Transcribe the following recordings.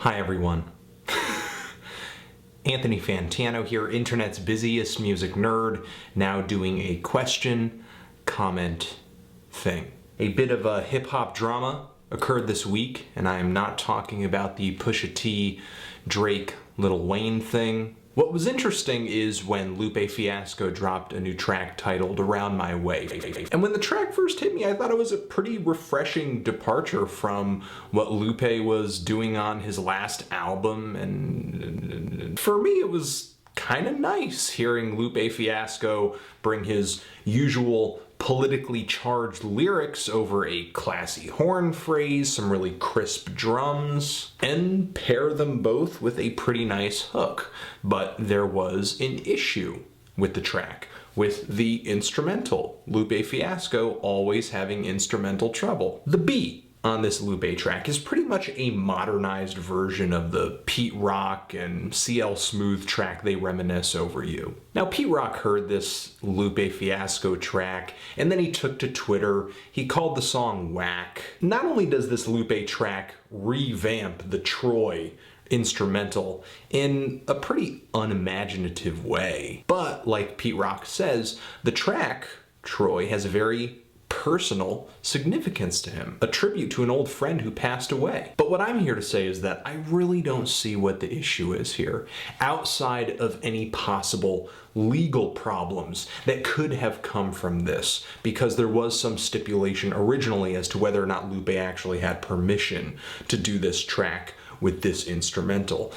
Hi everyone. Anthony Fantano here, internet's busiest music nerd, now doing a question, comment thing. A bit of a hip-hop drama occurred this week, and I am not talking about the Pusha T, Drake, Lil Wayne thing. What was interesting is when Lupe Fiasco dropped a new track titled Around My Way. And when the track first hit me, I thought it was a pretty refreshing departure from what Lupe was doing on his last album. And for me, it was kind of nice hearing Lupe Fiasco bring his usual politically charged lyrics over a classy horn phrase, some really crisp drums, and pair them both with a pretty nice hook. But there was an issue with the track, with the instrumental. Lupe Fiasco always having instrumental trouble. The beat on this Lupe track is pretty much a modernized version of the T.R.O.Y and CL Smooth track They Reminisce Over You. Now, T.R.O.Y heard this Lupe Fiasco track, and then he took to Twitter. He called the song whack. Not only does this Lupe track revamp the T.R.O.Y instrumental in a pretty unimaginative way, but like T.R.O.Y says, the track, T.R.O.Y, has a very personal significance to him, a tribute to an old friend who passed away. But what I'm here to say is that I really don't see what the issue is here, outside of any possible legal problems that could have come from this, because there was some stipulation originally as to whether or not Lupe actually had permission to do this track with this instrumental.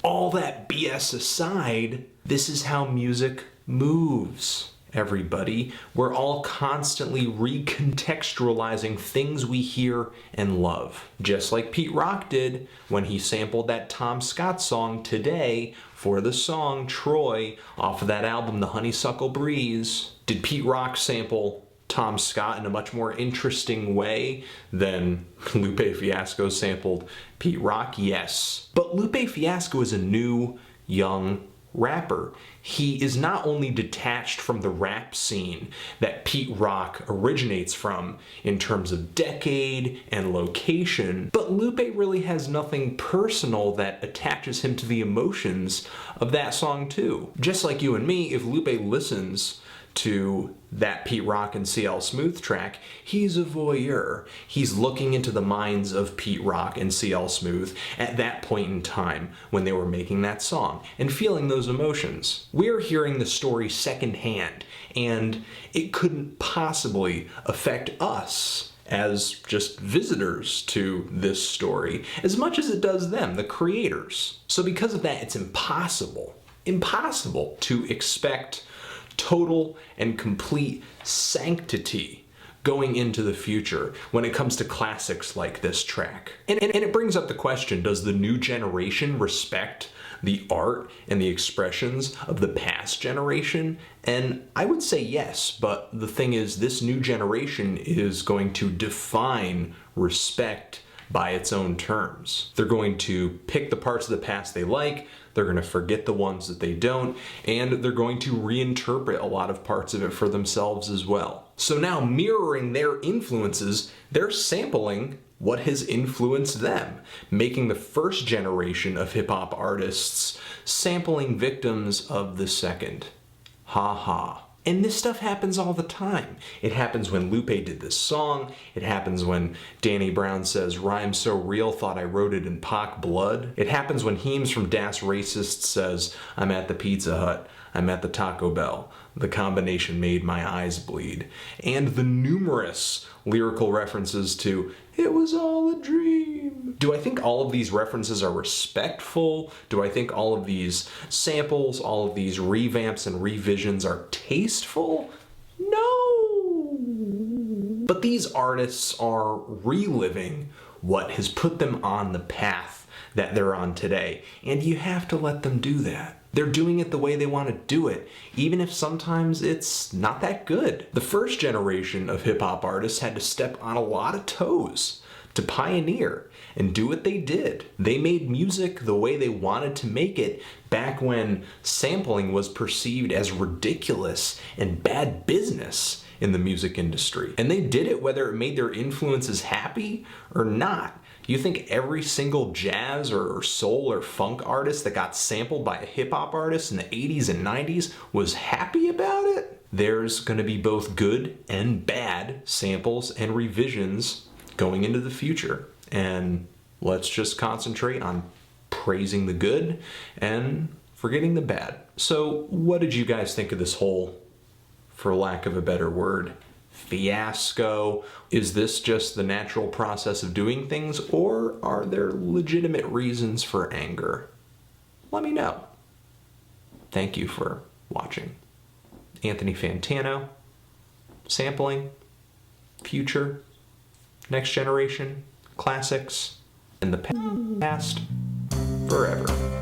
All that BS aside, this is how music moves. Everybody, we're all constantly recontextualizing things we hear and love. Just like T.R.O.Y did when he sampled that Tom Scott song Today for the song T.R.O.Y off of that album The Honeysuckle Breeze. Did T.R.O.Y sample Tom Scott in a much more interesting way than Lupe Fiasco sampled T.R.O.Y? Yes. But Lupe Fiasco is a new, young rapper. He is not only detached from the rap scene that T.R.O.Y originates from in terms of decade and location, but Lupe really has nothing personal that attaches him to the emotions of that song too. Just like you and me, if Lupe listens to that T.R.O.Y and CL Smooth track, he's a voyeur. He's looking into the minds of T.R.O.Y and CL Smooth at that point in time when they were making that song and feeling those emotions. We're hearing the story secondhand, and it couldn't possibly affect us as just visitors to this story as much as it does them, the creators. So because of that, it's impossible to expect total and complete sanctity going into the future when it comes to classics like this track. And it brings up the question, does the new generation respect the art and the expressions of the past generation? And I would say yes, but the thing is, this new generation is going to define respect by its own terms. They're going to pick the parts of the past they like, they're going to forget the ones that they don't, and they're going to reinterpret a lot of parts of it for themselves as well. So now, mirroring their influences, they're sampling what has influenced them, making the first generation of hip-hop artists sampling victims of the second. Ha ha. And this stuff happens all the time. It happens when Lupe did this song. It happens when Danny Brown says, "Rhyme so real, thought I wrote it in Pac blood." It happens when Heems from Das Racist says, "I'm at the Pizza Hut, I'm at the Taco Bell. The combination made my eyes bleed." And the numerous lyrical references to, "It was all a dream." Do I think all of these references are respectful? Do I think all of these samples, all of these revamps and revisions are tasteful? No. But these artists are reliving what has put them on the path that they're on today, and you have to let them do that. They're doing it the way they want to do it, even if sometimes it's not that good. The first generation of hip-hop artists had to step on a lot of toes to pioneer and do what they did. They made music the way they wanted to make it back when sampling was perceived as ridiculous and bad business in the music industry. And they did it whether it made their influences happy or not. You think every single jazz or soul or funk artist that got sampled by a hip hop artist in the 80s and 90s was happy about it? There's gonna be both good and bad samples and revisions going into the future. And let's just concentrate on praising the good and forgetting the bad. So what did you guys think of this whole, for lack of a better word, fiasco? Is this just the natural process of doing things, or are there legitimate reasons for anger? Let me know. Thank you for watching. Anthony Fantano, sampling, future, next generation, classics, and the past, forever.